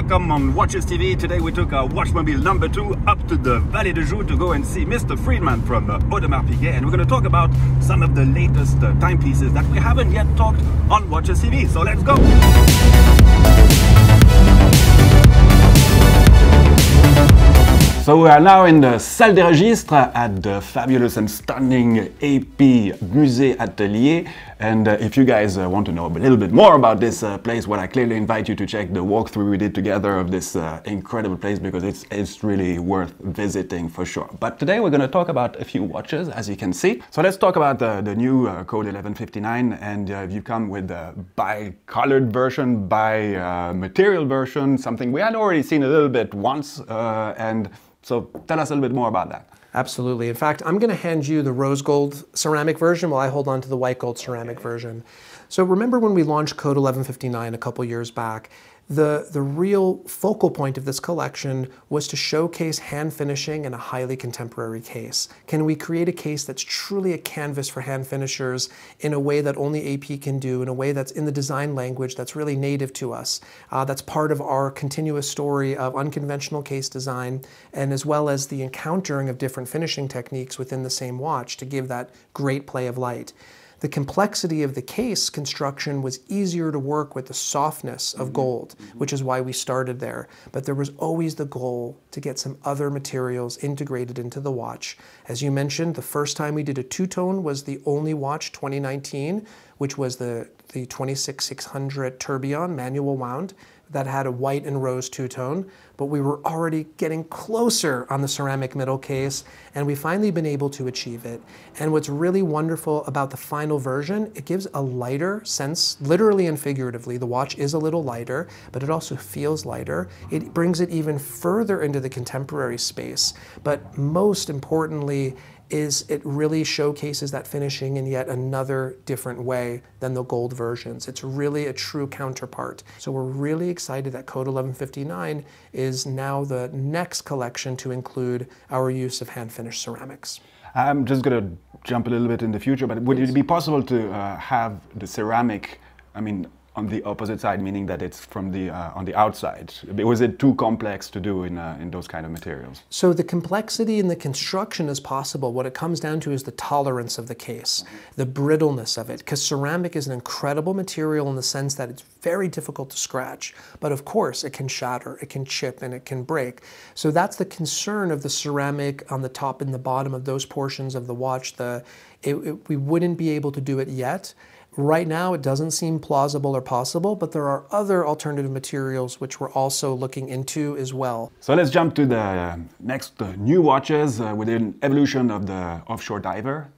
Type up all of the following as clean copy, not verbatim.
welcome on Watches TV. Today we took our Watchmobile number 2 up to the Vallée de Joux to go and see Mr. Friedman from Audemars Piguet, and we're going to talk about some of the latest timepieces that we haven't yet talked on Watches TV. So let's go! So we are now in the Salle des Registres at the fabulous and stunning AP Musée Atelier. And if you guys want to know a little bit more about this place, well, I clearly invite you to check the walkthrough we did together of this incredible place, because it's really worth visiting for sure. But today we're going to talk about a few watches, as you can see. So let's talk about the new Code 1159, and you come with the bi-colored version, bi-material version, something we had already seen a little bit once, and so tell us a little bit more about that. Absolutely. In fact, I'm going to hand you the rose gold ceramic version while I hold on to the white gold ceramic version. So remember when we launched Code 1159 a couple years back, the real focal point of this collection was to showcase hand finishing in a highly contemporary case. Can we create a case that's truly a canvas for hand finishers in a way that only AP can do, in a way that's in the design language that's really native to us, that's part of our continuous story of unconventional case design, and as well as the encountering of different finishing techniques within the same watch to give that great play of light. The complexity of the case construction was easier to work with the softness of gold, which is why we started there. But there was always the goal to get some other materials integrated into the watch. As you mentioned, the first time we did a two-tone was the only watch, 2019, which was the 26600 Tourbillon manual wound that had a white and rose two-tone, but we were already getting closer on the ceramic middle case, and we've finally been able to achieve it. And what's really wonderful about the final version, it gives a lighter sense, literally and figuratively. The watch is a little lighter, but it also feels lighter. It brings it even further into the contemporary space, but most importantly, it really showcases that finishing in yet another different way than the gold versions. It's really a true counterpart. So we're really excited that Code 1159 is now the next collection to include our use of hand-finished ceramics. I'm just going to jump a little bit in the future, but would it be possible to have the ceramic, on the opposite side, meaning that it's from the on the outside? Was it too complex to do in those kind of materials? So the complexity in the construction is possible. What it comes down to is the tolerance of the case, the brittleness of it, because ceramic is an incredible material in the sense that it's very difficult to scratch, but of course it can shatter, it can chip, and it can break. So that's the concern of the ceramic on the top and the bottom of those portions of the watch. We wouldn't be able to do it yet. Right now, it doesn't seem plausible or possible, but there are other alternative materials which we're also looking into as well. So let's jump to the next new watches with an evolution of the offshore diver,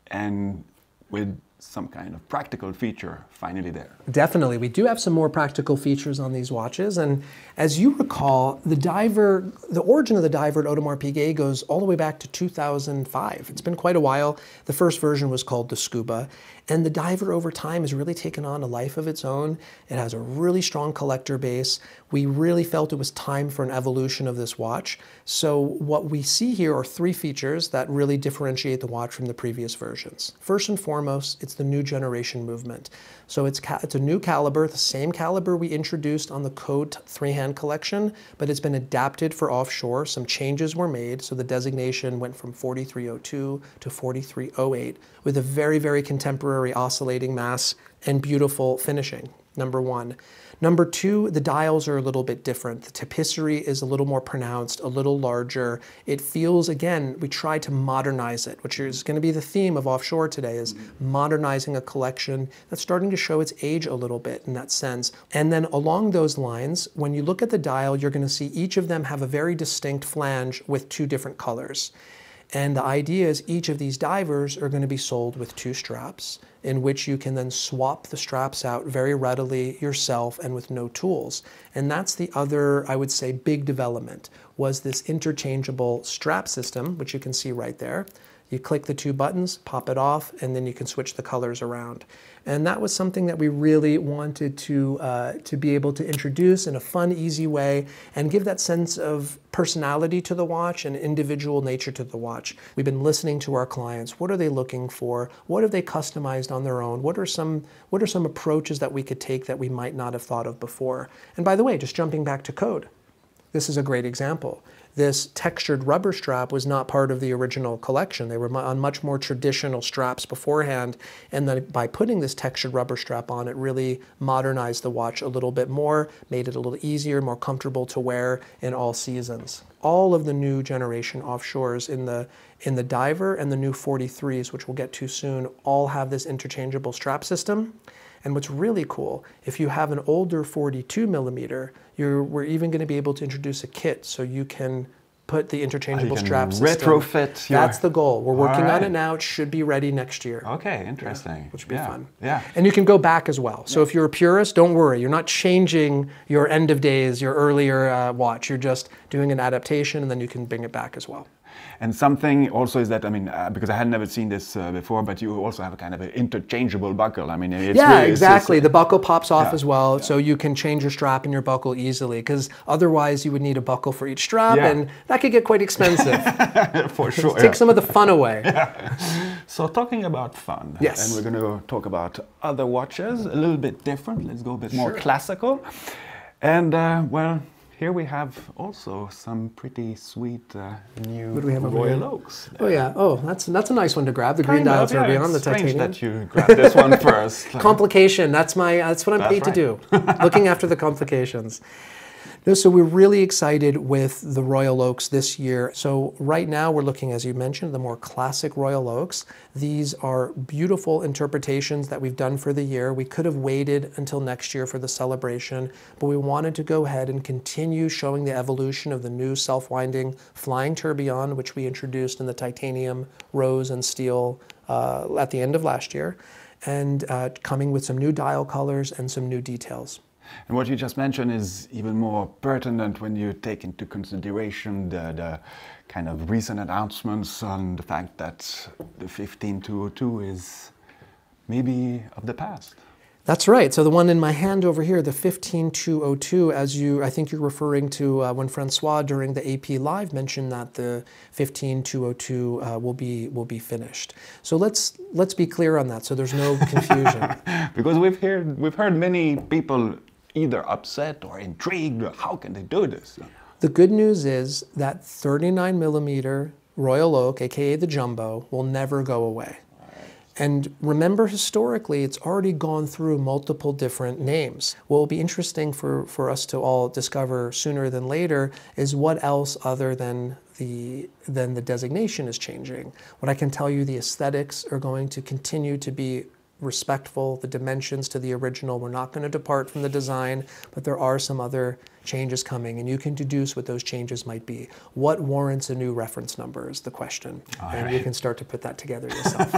and with some kind of practical feature finally there. Definitely. We do have some more practical features on these watches. And as you recall, the origin of the diver at Audemars Piguet goes all the way back to 2005. It's been quite a while. The first version was called the Scuba. And the diver over time has really taken on a life of its own. It has a really strong collector base. We really felt it was time for an evolution of this watch. So what we see here are three features that really differentiate the watch from the previous versions. First and foremost, it's the new generation movement. So it's a new caliber, the same caliber we introduced on the Code 3-hand collection, but it's been adapted for offshore. Some changes were made, so the designation went from 4302 to 4308 with a very, very contemporary oscillating mass and beautiful finishing, number one. Number two, the dials are a little bit different. The tapisserie is a little more pronounced, a little larger. It feels, again, we try to modernize it, which is going to be the theme of offshore today, is modernizing a collection that's starting to show its age a little bit in that sense. And then along those lines, when you look at the dial, you're going to see each of them have a very distinct flange with two different colors. And the idea is each of these divers are going to be sold with two straps, in which you can then swap the straps out very readily yourself and with no tools. And that's the other, I would say, big development, was this interchangeable strap system, which you can see right there. You click the two buttons, pop it off, and then you can switch the colors around. And that was something that we really wanted to be able to introduce in a fun, easy way and give that sense of personality to the watch and individual nature to the watch. We've been listening to our clients. What are they looking for? What have they customized customized on their own? What are some approaches that we could take that we might not have thought of before? And by the way, just jumping back to code, this is a great example. This textured rubber strap was not part of the original collection. They were on much more traditional straps beforehand, and then by putting this textured rubber strap on, it really modernized the watch a little bit more, made it a little easier, more comfortable to wear in all seasons. All of the new generation offshores in the Diver and the new 43s, which we'll get to soon, all have this interchangeable strap system. And what's really cool, if you have an older 42 millimeter, we're even going to be able to introduce a kit so you can put the interchangeable strap system. Retrofit. That's the goal. We're working on it now. It should be ready next year. Okay, interesting. Yeah, which would be fun. Yeah. And you can go back as well. So if you're a purist, don't worry. You're not changing your end of days, your earlier watch. You're just doing an adaptation, and then you can bring it back as well. And something also is that, I mean, because I had never seen this before, but you also have a kind of an interchangeable buckle. I mean, it's really, exactly. The buckle pops off as well, so you can change your strap and your buckle easily, because otherwise you would need a buckle for each strap, and that could get quite expensive. For sure. Take some of the fun away. So talking about fun, yes. And we're going to talk about other watches, a little bit different. Let's go a bit more classical. And, well, here we have also some pretty sweet new Royal Oaks. Oh yeah, that's a nice one to grab. The green dial tourbillon, the titanium. That you grabbed this one first. Complication. That's what I'm paid to do. Looking after the complications. No, so we're really excited with the Royal Oaks this year. So right now we're looking, as you mentioned, the more classic Royal Oaks. These are beautiful interpretations that we've done for the year. We could have waited until next year for the celebration, but we wanted to go ahead and continue showing the evolution of the new self-winding flying tourbillon, which we introduced in the titanium, rose, and steel at the end of last year, and coming with some new dial colors and some new details. And what you just mentioned is even more pertinent when you take into consideration the kind of recent announcements on the fact that the 15202 is maybe of the past. That's right. So the one in my hand over here, the 15202, I think you're referring to when Francois during the AP Live mentioned that the 15202 will be finished. So let's be clear on that, so there's no confusion. Because we've heard many people either upset or intrigued. How can they do this? The good news is that 39 millimeter Royal Oak, aka the Jumbo, will never go away. And remember, historically, it's already gone through multiple different names. What will be interesting for us to all discover sooner than later is what else other than the designation is changing. What I can tell you, the aesthetics are going to continue to be respectful, the dimensions to the original. We're not going to depart from the design, but there are some other changes coming, and you can deduce what those changes might be. What warrants a new reference number is the question, and you can start to put that together yourself.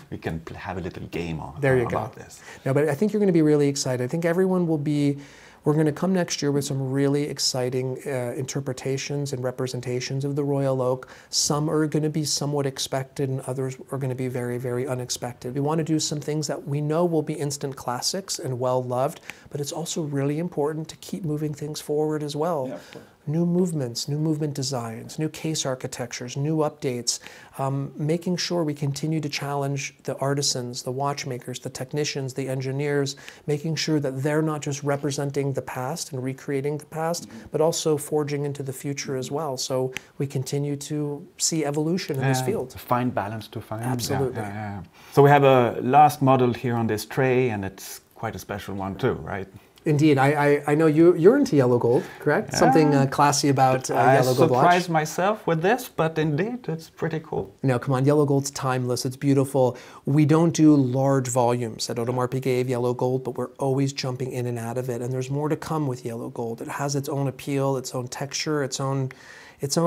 We can have a little game on about this. No, but I think you're going to be really excited. I think everyone will be. We're going to come next year with some really exciting interpretations and representations of the Royal Oak. Some are going to be somewhat expected, and others are going to be very, very unexpected. We want to do some things that we know will be instant classics and well-loved, but it's also really important to keep moving things forward as well. Yeah, new movements, new movement designs, new case architectures, new updates, making sure we continue to challenge the artisans, the watchmakers, the technicians, the engineers, making sure that they're not just representing the past and recreating the past, but also forging into the future as well. So we continue to see evolution in this field. A fine balance to find. Absolutely. So we have a last model here on this tray, and it's quite a special one too, right? Indeed. I know you're into yellow gold, correct? Yeah. Something classy about yellow gold watch. I surprised myself with this, but indeed, it's pretty cool. No, come on, yellow gold's timeless. It's beautiful. We don't do large volumes at Audemars Piguet of yellow gold, but we're always jumping in and out of it. And there's more to come with yellow gold. It has its own appeal, its own texture, its own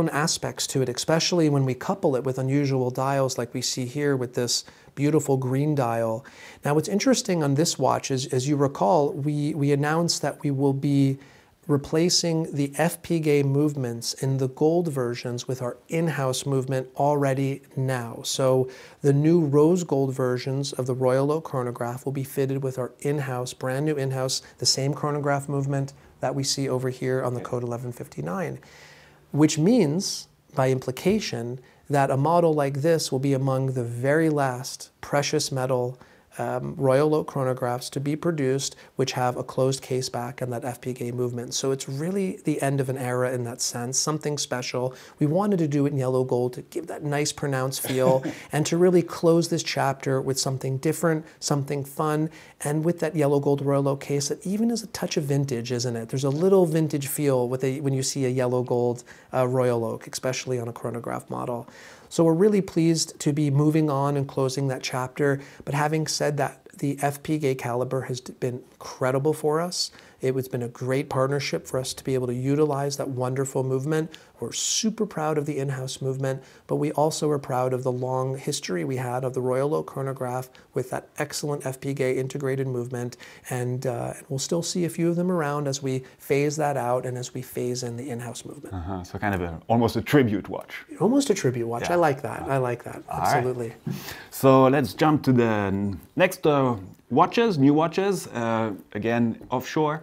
aspects to it, especially when we couple it with unusual dials like we see here with this beautiful green dial. Now, what's interesting on this watch is, as you recall, we announced that we will be replacing the FPGA movements in the gold versions with our in-house movement already now. So the new rose gold versions of the Royal Oak chronograph will be fitted with our in-house, brand new in-house, the same chronograph movement that we see over here on the Code 1159. Which means, by implication, that a model like this will be among the very last precious metal Royal Oak chronographs to be produced which have a closed case back and that FPGA movement. So it's really the end of an era in that sense, something special. We wanted to do it in yellow gold to give that nice pronounced feel and to really close this chapter with something different, something fun, and with that yellow gold Royal Oak case that even is a touch of vintage, isn't it? There's a little vintage feel with when you see a yellow gold Royal Oak, especially on a chronograph model. So we're really pleased to be moving on and closing that chapter. But having said that, the FPGA caliber has been incredible for us. It's been a great partnership for us to be able to utilize that wonderful movement. We're super proud of the in-house movement, but we also are proud of the long history we had of the Royal Oak chronograph with that excellent FPGA integrated movement. And we'll still see a few of them around as we phase that out and as we phase in the in-house movement. So kind of almost a tribute watch. Almost a tribute watch. Yeah. I like that. I like that. Absolutely. Right. So let's jump to the next watches, new watches, again, offshore.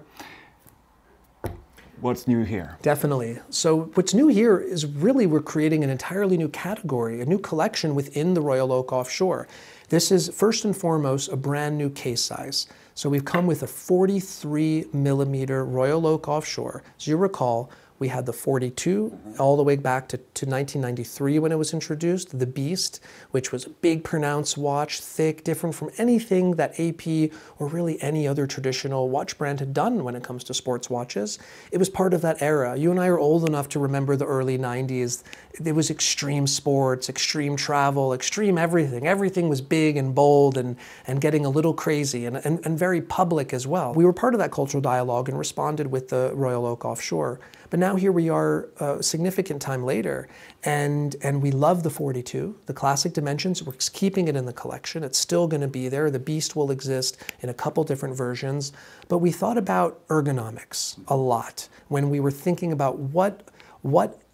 What's new here? Definitely. So what's new here is really we're creating an entirely new category, a new collection within the Royal Oak Offshore. This is first and foremost a brand new case size. So we've come with a 43 millimeter Royal Oak Offshore. As you recall, we had the 42 all the way back to 1993 when it was introduced, the Beast, which was a big pronounced watch, thick, different from anything that AP or really any other traditional watch brand had done when it comes to sports watches. It was part of that era. You and I are old enough to remember the early 90s. It was extreme sports, extreme travel, extreme everything. Everything was big and bold and getting a little crazy and very public as well. We were part of that cultural dialogue and responded with the Royal Oak Offshore. But now here we are a significant time later, and we love the 42, the classic dimensions. We're keeping it in the collection. It's still going to be there. The Beast will exist in a couple different versions. But we thought about ergonomics a lot when we were thinking about what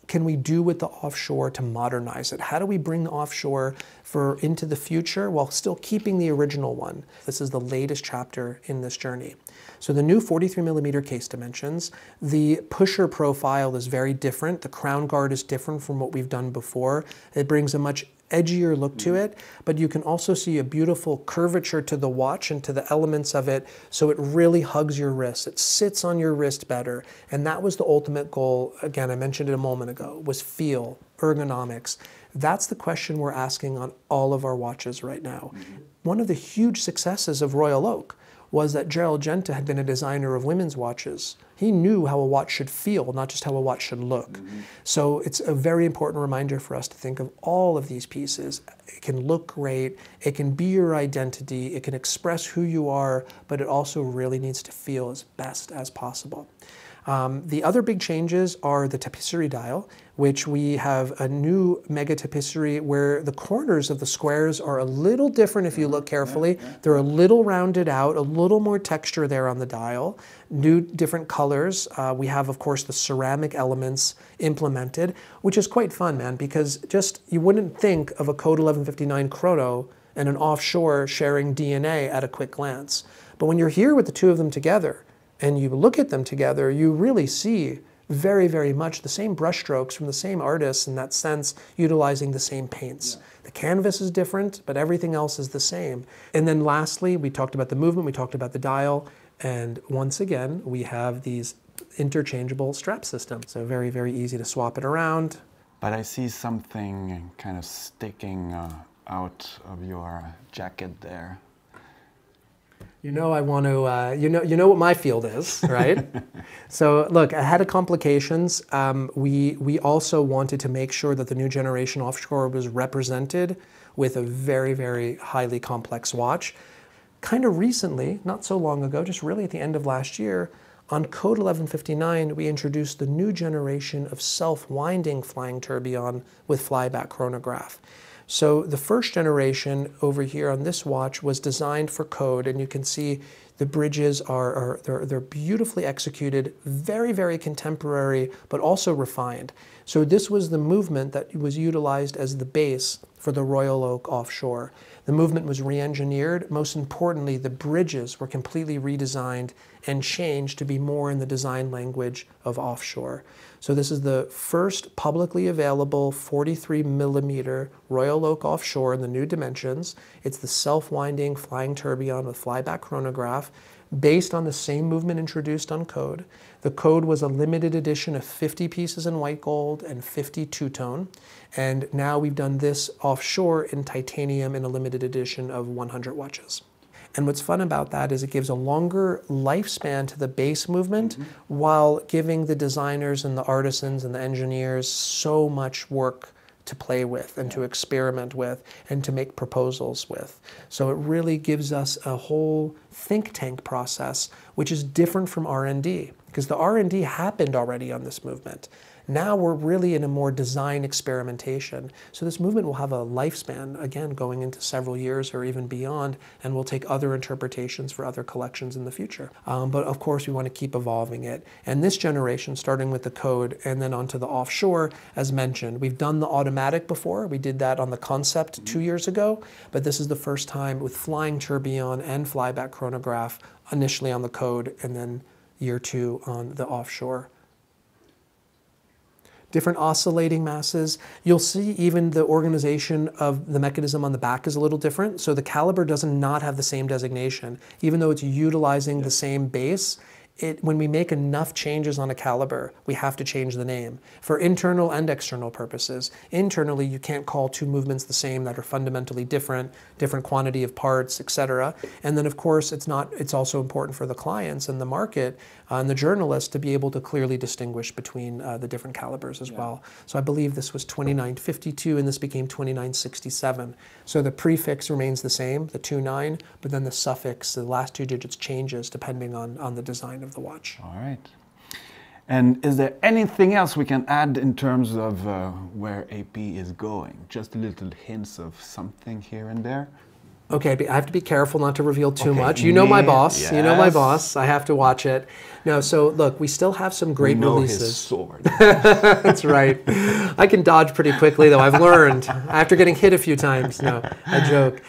can we do with the offshore to modernize it? How do we bring the offshore into the future while still keeping the original one? This is the latest chapter in this journey. So the new 43 millimeter case dimensions, the pusher profile is very different. The crown guard is different from what we've done before. It brings a much edgier look to it, but you can also see a beautiful curvature to the watch and to the elements of it, so it really hugs your wrist. It sits on your wrist better, and that was the ultimate goal. Again, I mentioned it a moment ago, was feel, ergonomics. That's the question we're asking on all of our watches right now. One of the huge successes of Royal Oak was that Gerald Genta had been a designer of women's watches. He knew how a watch should feel, not just how a watch should look. So it's a very important reminder for us to think of all of these pieces. It can look great, it can be your identity, it can express who you are, but it also really needs to feel as best as possible. The other big changes are the tapisserie dial, which we have a new mega tapisserie where the corners of the squares are a little different if you look carefully. They're a little rounded out, a little more texture there on the dial, new different colors. We have, of course, the ceramic elements implemented, which is quite fun, man, because just you wouldn't think of a Code 1159 chrono and an offshore sharing DNA at a quick glance. But when you're here with the two of them together, and you look at them together, you really see very, very much the same brushstrokes from the same artists in that sense, utilizing the same paints. The canvas is different, but everything else is the same. And then lastly, we talked about the movement, we talked about the dial, and once again, we have these interchangeable strap systems. So very, very easy to swap it around. But I see something kind of sticking out of your jacket there. You know I want to, you know what my field is, right? So look, ahead of complications, we also wanted to make sure that the new generation offshore was represented with a very, very highly complex watch. Kind of recently, not so long ago, just really at the end of last year, on Code 1159, we introduced the new generation of self-winding flying tourbillon with flyback chronograph. So the first generation over here on this watch was designed for Code, and you can see the bridges they're beautifully executed, very, very contemporary, but also refined. So this was the movement that was utilized as the base for the Royal Oak offshore. The movement was re-engineered. Most importantly, the bridges were completely redesigned and changed to be more in the design language of offshore. So this is the first publicly available 43 millimeter Royal Oak offshore in the new dimensions. It's the self-winding flying tourbillon with flyback chronograph, based on the same movement introduced on Code. The Code was a limited edition of 50 pieces in white gold and 50 two-tone. And now we've done this offshore in titanium in a limited edition of 100 watches. And what's fun about that is it gives a longer lifespan to the base movement while giving the designers and the artisans and the engineers so much work to play with and to experiment with and to make proposals with. So it really gives us a whole think tank process, which is different from R&D, because the R&D happened already on this movement. Now we're really in a more design experimentation. So this movement will have a lifespan, again, going into several years or even beyond, and we'll take other interpretations for other collections in the future. But of course, we want to keep evolving it. And this generation, starting with the Code and then onto the offshore, as mentioned, we've done the automatic before. We did that on the Concept 2 years ago, but this is the first time with flying tourbillon and flyback chronograph, initially on the Code and then year 2 on the offshore. Different oscillating masses. You'll see even the organization of the mechanism on the back is a little different. So the caliber does not have the same designation. Even though it's utilizing the same base, when we make enough changes on a caliber, we have to change the name for internal and external purposes. Internally, you can't call two movements the same that are fundamentally different quantity of parts, etc. And then, of course, it's also important for the clients and the market and the journalists to be able to clearly distinguish between the different calibers as well. So I believe this was 2952 and this became 2967. So the prefix remains the same, the 29, but then the suffix, the last 2 digits changes depending on the design of the watch. All right. And is there anything else we can add in terms of where AP is going? Just a little hints of something here and there? Okay, I have to be careful not to reveal too much. You know my boss. Yes. You know my boss. I have to watch it. No, so look, we still have some great releases. His sword. That's right. I can dodge pretty quickly, though. I've learned after getting hit a few times. No, I joke.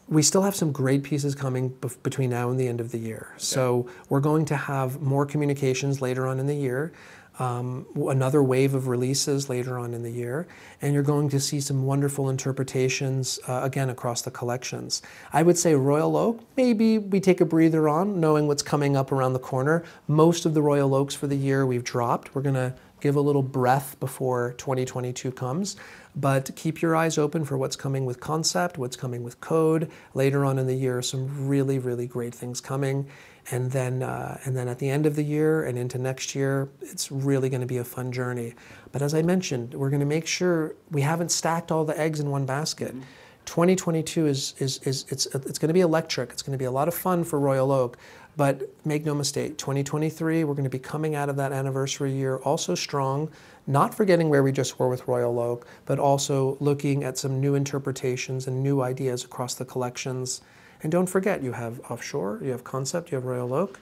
We still have some great pieces coming between now and the end of the year. Okay. So we're going to have more communications later on in the year, another wave of releases later on in the year, and you're going to see some wonderful interpretations, again, across the collections. I would say Royal Oak, maybe we take a breather on, knowing what's coming up around the corner. Most of the Royal Oaks for the year we've dropped. We're going to give a little breath before 2022 comes. But keep your eyes open for what's coming with Concept, what's coming with Code. Later on in the year, some really, really great things coming. And then at the end of the year and into next year, it's really going to be a fun journey. But as I mentioned, we're going to make sure we haven't stacked all the eggs in one basket. 2022 it's going to be electric. It's going to be a lot of fun for Royal Oak. But make no mistake, 2023, we're going to be coming out of that anniversary year also strong, not forgetting where we just were with Royal Oak, but also looking at some new interpretations and new ideas across the collections. And don't forget, you have Offshore, you have Concept, you have Royal Oak.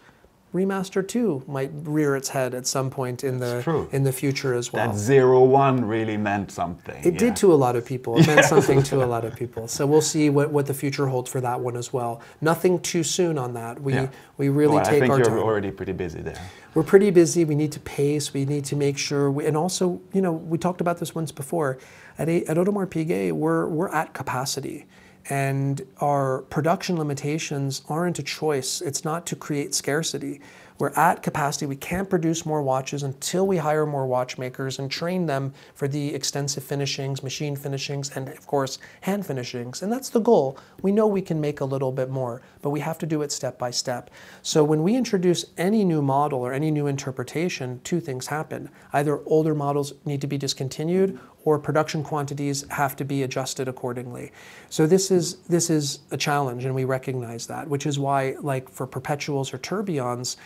Remaster 2 might rear its head at some point in the future as well. That 01 really meant something. It did to a lot of people. It meant something to a lot of people. So we'll see what the future holds for that one as well. Nothing too soon on that. We really take our time. I think you're already pretty busy there. We're pretty busy. We need to pace. We need to make sure. And also, we talked about this once before. At Audemars Piguet, we're at capacity. And our production limitations aren't a choice. It's not to create scarcity. We're at capacity. We can't produce more watches until we hire more watchmakers and train them for the extensive finishings, machine finishings, and of course, hand finishings. And that's the goal. We know we can make a little bit more, but we have to do it step by step. So when we introduce any new model or any new interpretation, 2 things happen. Either older models need to be discontinued or production quantities have to be adjusted accordingly. So this is a challenge, and we recognize that, which is why, like for perpetuals or tourbillons,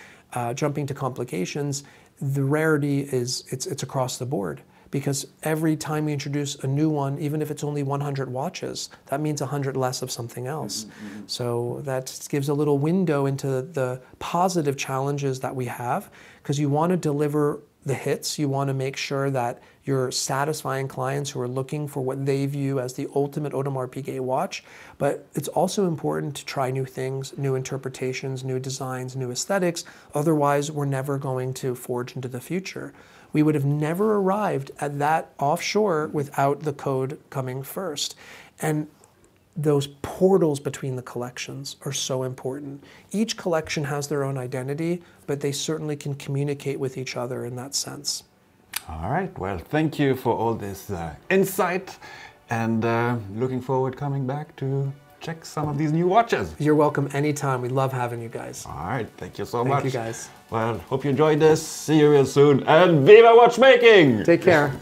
jumping to complications, the rarity is it's across the board. Because every time we introduce a new one, even if it's only 100 watches, that means 100 less of something else. So that gives a little window into the positive challenges that we have, because you want to deliver the hits. You want to make sure that you're satisfying clients who are looking for what they view as the ultimate Audemars Piguet watch. But it's also important to try new things, new interpretations, new designs, new aesthetics. Otherwise, we're never going to forge into the future. We would have never arrived at that offshore without the code coming first. And those portals between the collections are so important. Each collection has their own identity, but they certainly can communicate with each other in that sense. All right, well, thank you for all this insight, and looking forward coming back to check some of these new watches. You're welcome anytime. We love having you guys. All right, thank you so much. Thank you guys. Well, hope you enjoyed this. See you real soon, and viva watchmaking! Take care.